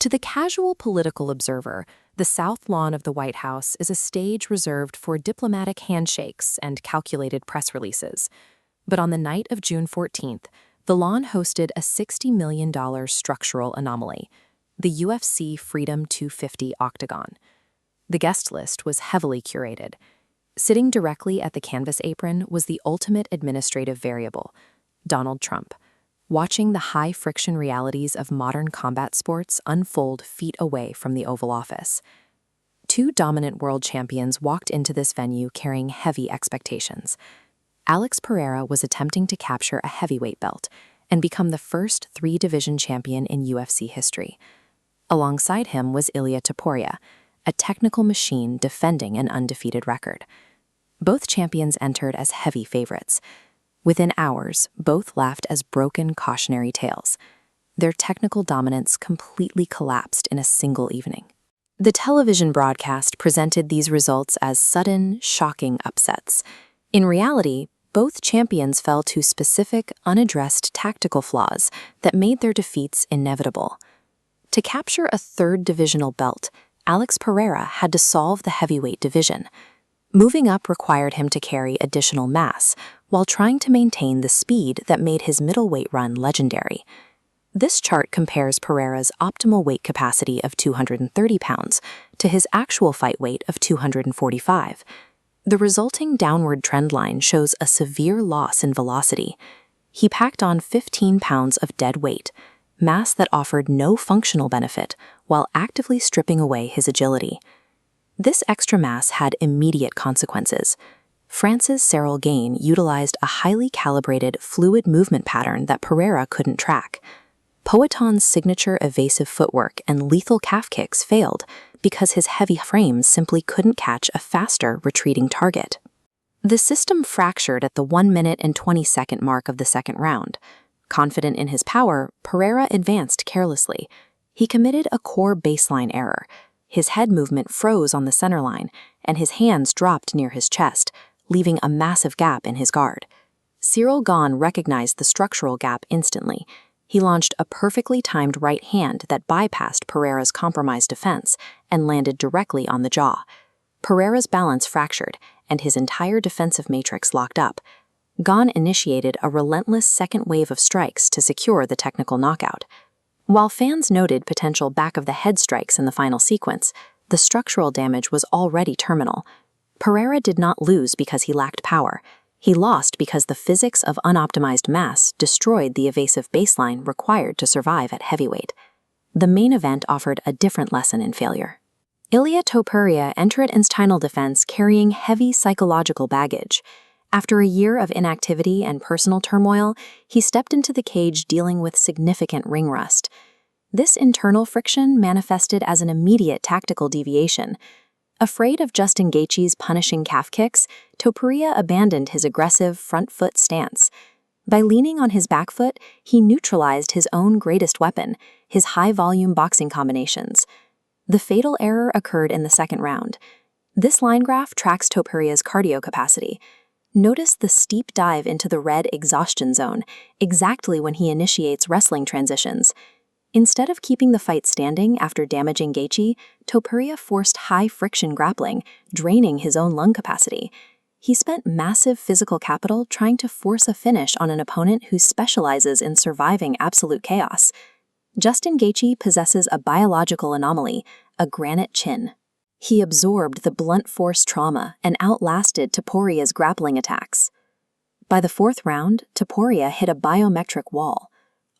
To the casual political observer, the South Lawn of the White House is a stage reserved for diplomatic handshakes and calculated press releases. But on the night of June 14th, the lawn hosted a $60 million structural anomaly, the UFC Freedom 250 Octagon. The guest list was heavily curated. Sitting directly at the canvas apron was the ultimate administrative variable, Donald Trump, watching the high-friction realities of modern combat sports unfold feet away from the Oval Office. Two dominant world champions walked into this venue carrying heavy expectations. Alex Pereira was attempting to capture a heavyweight belt and become the first three-division champion in UFC history. Alongside him was Ilia Topuria, a technical machine defending an undefeated record. Both champions entered as heavy favorites. Within hours, both laughed as broken cautionary tales. Their technical dominance completely collapsed in a single evening. The television broadcast presented these results as sudden, shocking upsets. In reality, both champions fell to specific, unaddressed tactical flaws that made their defeats inevitable. To capture a third divisional belt, Alex Pereira had to solve the heavyweight division. Moving up required him to carry additional mass, while trying to maintain the speed that made his middleweight run legendary. This chart compares Pereira's optimal weight capacity of 230 pounds to his actual fight weight of 245. The resulting downward trend line shows a severe loss in velocity. He packed on 15 pounds of dead weight, mass that offered no functional benefit while actively stripping away his agility. This extra mass had immediate consequences. France's Ciryl Gane utilized a highly calibrated, fluid movement pattern that Pereira couldn't track. Poeton's signature evasive footwork and lethal calf kicks failed because his heavy frames simply couldn't catch a faster, retreating target. The system fractured at the 1 minute and 20-second mark of the second round. Confident in his power, Pereira advanced carelessly. He committed a core baseline error. His head movement froze on the centerline, and his hands dropped near his chest, leaving a massive gap in his guard. Ciryl Gane recognized the structural gap instantly. He launched a perfectly timed right hand that bypassed Pereira's compromised defense and landed directly on the jaw. Pereira's balance fractured, and his entire defensive matrix locked up. Gane initiated a relentless second wave of strikes to secure the technical knockout. While fans noted potential back-of-the-head strikes in the final sequence, the structural damage was already terminal. Pereira did not lose because he lacked power. He lost because the physics of unoptimized mass destroyed the evasive baseline required to survive at heavyweight. The main event offered a different lesson in failure. Ilia Topuria entered its title defense carrying heavy psychological baggage. After a year of inactivity and personal turmoil, he stepped into the cage dealing with significant ring rust. This internal friction manifested as an immediate tactical deviation. Afraid of Justin Gaethje's punishing calf kicks, Topuria abandoned his aggressive front foot stance. By leaning on his back foot, he neutralized his own greatest weapon, his high-volume boxing combinations. The fatal error occurred in the second round. This line graph tracks Topuria's cardio capacity. Notice the steep dive into the red exhaustion zone, exactly when he initiates wrestling transitions. Instead of keeping the fight standing after damaging Gaethje, Topuria forced high-friction grappling, draining his own lung capacity. He spent massive physical capital trying to force a finish on an opponent who specializes in surviving absolute chaos. Justin Gaethje possesses a biological anomaly, a granite chin. He absorbed the blunt force trauma and outlasted Topuria's grappling attacks. By the fourth round, Topuria hit a biometric wall.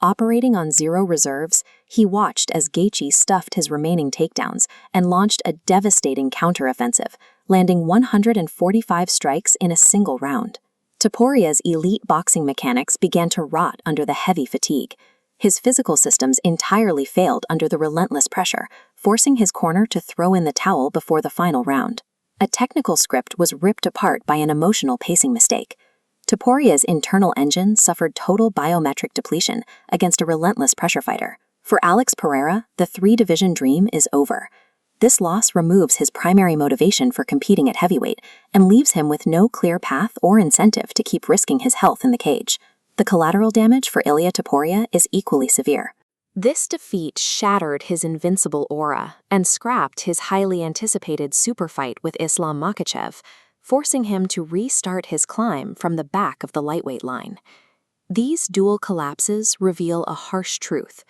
Operating on zero reserves, he watched as Gaethje stuffed his remaining takedowns and launched a devastating counteroffensive, landing 145 strikes in a single round. Topuria's elite boxing mechanics began to rot under the heavy fatigue. His physical systems entirely failed under the relentless pressure, forcing his corner to throw in the towel before the final round. A technical script was ripped apart by an emotional pacing mistake. Topuria's internal engine suffered total biometric depletion against a relentless pressure fighter. For Alex Pereira, the three-division dream is over. This loss removes his primary motivation for competing at heavyweight and leaves him with no clear path or incentive to keep risking his health in the cage. The collateral damage for Ilia Topuria is equally severe. This defeat shattered his invincible aura and scrapped his highly anticipated super fight with Islam Makhachev, forcing him to restart his climb from the back of the lightweight line. These dual collapses reveal a harsh truth.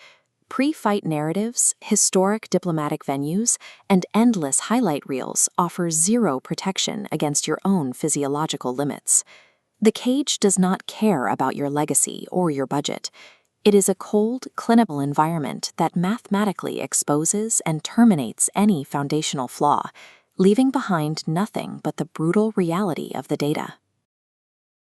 Pre-fight narratives, historic diplomatic venues, and endless highlight reels offer zero protection against your own physiological limits. The cage does not care about your legacy or your budget. It is a cold, clinical environment that mathematically exposes and terminates any foundational flaw, leaving behind nothing but the brutal reality of the data.